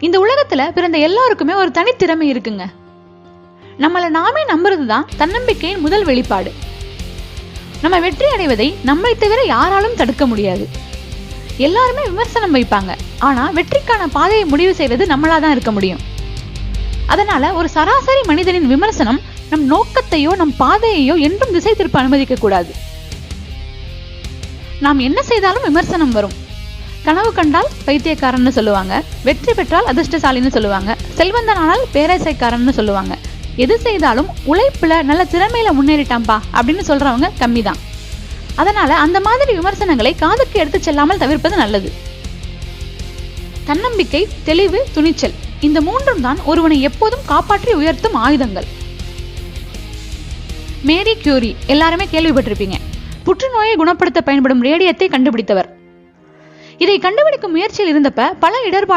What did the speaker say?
இந்த உலகத்துல பிறந்த எல்லாருக்குமே ஒரு தனித்திறமை இருக்குங்க. நம்மள நாமே நம்புறதுதான் தன்னம்பிக்கையின் முதல் வெளிப்பாடு. நம்ம வெற்றி அடைவதை நம்மை தவிர யாராலும் தடுக்க முடியாது. எல்லாருமே விமர்சனம் வைப்பாங்க, ஆனா வெற்றிக்கான பாதையை முடிவு செய்வது நம்மளாதான் இருக்க முடியும். அதனால ஒரு சராசரி மனிதனின் விமர்சனம் நம் நோக்கத்தையோ நம் பாதையையோ என்றும் திசை திருப்ப அனுமதிக்க கூடாது. நாம் என்ன செய்தாலும் விமர்சனம் வரும். கனவு கண்டால் பைத்தியக்காரன்னு சொல்லுவாங்க, வெற்றி பெற்றால் அதிர்ஷ்டசாலின்னு சொல்லுவாங்க, செல்வந்தனானால் பேராசைக்காரன்னு சொல்லுவாங்க. எது செய்தாலும் உழைப்புல நல்ல திறமையில முன்னேறிட்டாம்பா அப்படின்னு சொல்றவங்க கம்மிதான். அதனால அந்த மாதிரி விமர்சனங்களை காதுக்கு எடுத்து செல்லாமல் தவிர்ப்பது நல்லது. தன்னம்பிக்கை, தெளிவு, துணிச்சல், இந்த மூன்றும் தான் ஒருவனை எப்போதும் காப்பாற்றி உயர்த்தும் ஆயுதங்கள். மேரி கியூரி எல்லாருமே கேள்விப்பட்டிருப்பீங்க. புற்றுநோயை குணப்படுத்த பயன்படும் ரேடியத்தை கண்டுபிடித்தவர். இதை கண்டுபிடிக்கும் முயற்சியில் இருந்தப்ப பல இடர்பாடு